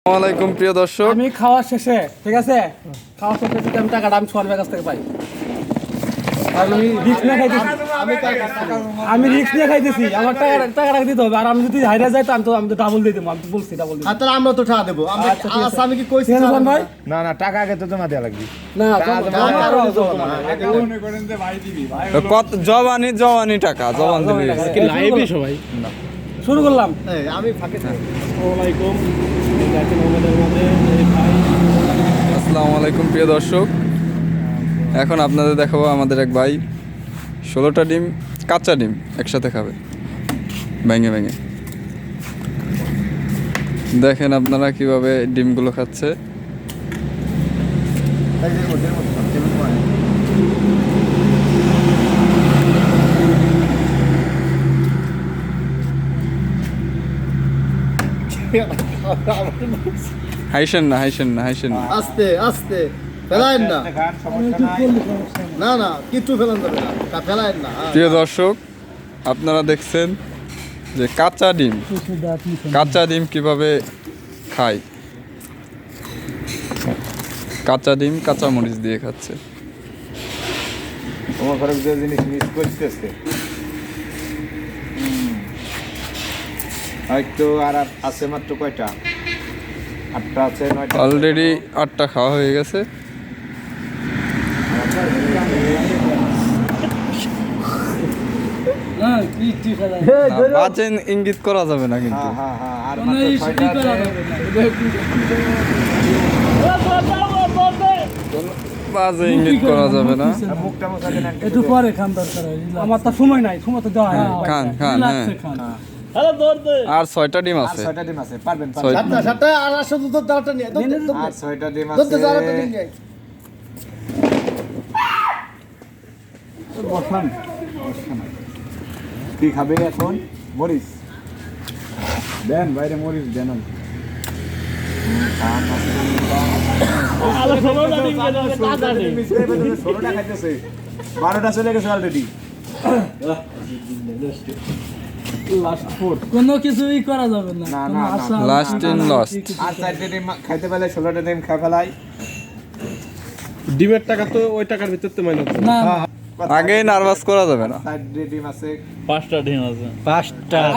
আসসালামাইকুম প্রিয় দর্শক, আমি খাওয়া শেষে ঠিক আছে খাওয়া শেষে যদি আমি টাকাটা আমি সোহানের কাছ থেকে পাই কারণ আমি রিস্ক নিয়ে খাইতেছি আমি রিস্ক নিয়ে খাইতেছি আমার টাকাটা দিতে হবে আর আমি যদি হাইরা যাই তো আমি তো ডাবল দিয়ে দেবো আমি তো বলছি ডাবল দিয়ে তাহলে আমরা তো টাকা দেবো আচ্ছা আমি কি কইছি ভাই না না টাকা আগে তো জমা দেওয়া লাগবে। না কত জবানি টাকা জবান দিলে লাইভে সবাই শুরু করলাম আমি ফাঁকে থাকি। আসসালামু আলাইকুম প্রিয় দর্শক, এখন আপনাদের দেখাবো আমাদের এক ভাই 16টা ডিম কাঁচা ডিম একসাথে খাবে ভেঙে ভেঙে। দেখেন আপনারা কিভাবে ডিমগুলো খাচ্ছে। হাইসেন না আস্তে আস্তে ফেলায়েন না না না কিচ্ছু ফেলান যাবে না ফেলায়েন না প্রিয় দর্শক, আপনারা দেখছেন যে কাঁচা ডিম কিভাবে খায়। কাঁচা ডিম কাঁচা মরিচ দিয়ে খাচ্ছে। তোমার ঘরে যে জিনিস মিস করতেছে হয়তো আর আছে মাত্র কয়টা, 8টা আছে 9টা অলরেডি 8টা খাওয়া হয়ে গেছে। বাজে ইঙ্গিত করা যাবে না কিন্তু। হ্যাঁ আর মাত্র 6টা বাজে ইঙ্গিত করা যাবে না। মুখটা মোছাতে না একটু পরে খান দরকার আমার তো সময় নাই সময় তো দেওয়া হয় খান আর 6টা ডিম আছে। 6টা ডিম আছে, পারবেন সাতটা আর শুধু তো দাঁড়াটা নিয়ে আর 6টা ডিম ধরতে আছে। দাঁড়াটা নিয়ে বসান কি খাবে এখন? মরিচ দেন, বাইরে মরিচ দেন। ষোলোটা খাইতেছে, 12টা চলে গেছে অলরেডি। কোনো কিছুই করা যাবে না না, কোনো না, আশা লাস্ট ইন লাস্ট। আর 4টে ডিম খাইতে পারলে 16টা ডিম খাই ফেলাই। ডিমের টাকা তো ওই টাকার ভিতর তো মাইনাস না আগেই নার্ভাস করা যাবে না। 4টে ডিম আছে।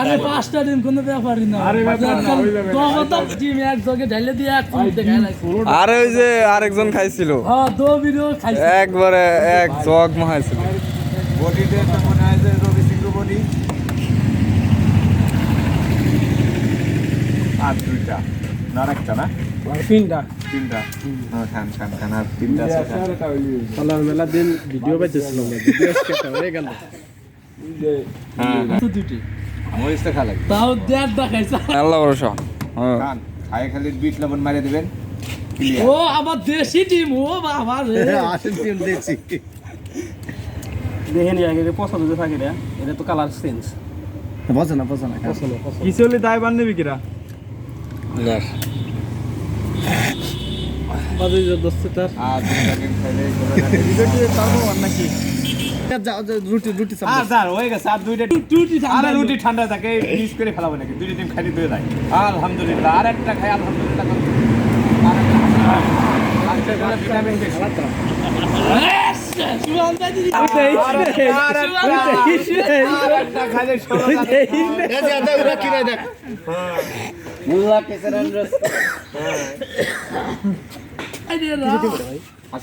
আরে 5টা দিন কোনো ব্যাপারই না তো টিম এক জগে ঢাইলে দিয়ে এক মিনিটে খাই লাগছে আর ওই যে আরেকজন খাইছিল হ্যাঁ দো ভিডিও খাইছে একবারে এক জগ মহাইছিল। বডিতে তো মনে হয় যে রবি সিংহ বডি। আর 2টা না একটা না তিনটা 3টা। হ্যাঁ খান আর 3টা আছে। সালার মেলা দিন ভিডিও পাইতেছিলাম না, ভিডিও কেটে হয়ে গেল। হ্যাঁ তো দুটি মরিচ তো খা লাগে। তাও দেড়টা খাইছে আল্লাহ ভরসা। হ্যাঁ খান খাই খালি বিট লবণ মারে দিবেন। ক্লিয়ার। ও আবার দেশি টিম ও বাবা রে আসেন টিম দেখছি দেখেন আগে পছন্দ যে থাকে রে এটা তো কালার চেঞ্জ বসে না কি চলে তাই বান নেবি কিরা বাজে যে দস্তে তার আর 2টা ডিম খাইলে 16টা নাকি রুটি আর স্যার হয়ে গেছে। আর 2টা টুটি আরে রুটি ঠান্ডা থাকে, মিস করে ফেলাবো নাকি? 2টা ডিম খাইতে দিয়ে যায়। আলহামদুলিল্লাহ। আর একটা খাই আলহামদুলিল্লাহ। ভিটামিন বেশি। আরেকটা খাইলে 16টা কিনে দেখ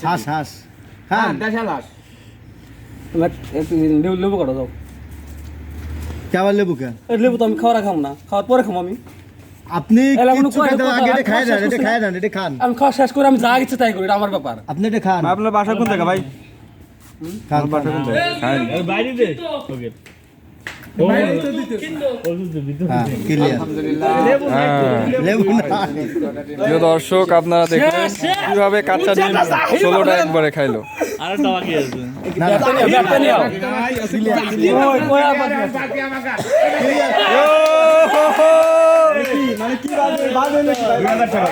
হাস হাস হ্যাঁ দেশালাস। লেবু কাটা দাও কেমন লেবু কেন লেবু তো আমি খাওয়ার না খাওয়ার পরে খাবো আমি আপনি এলা কোনো কিচ্ছু খেতে কথা- আগে এটা খাই কথা না এটা শেষ খাই না এটা খান আমি খাওয়া শেষ করে আমি যা ইচ্ছে তাই করি এটা আমার ব্যাপার আপনি এটা খান আপনার বাসা কোন জায়গা ভাই? খান বাইরে দে হ্যাঁ ক্লিয়ার আলহামদুলিল্লাহ। লেবু না প্রিয় দর্শক, আপনারা দেখলেন কিভাবে কাঁচা ডিম 16টা একবারে খাইলো। ব্যাপারটা নিয়ে আও। ওই, ওই আবার মানে কি বাজে 2000 টাকা।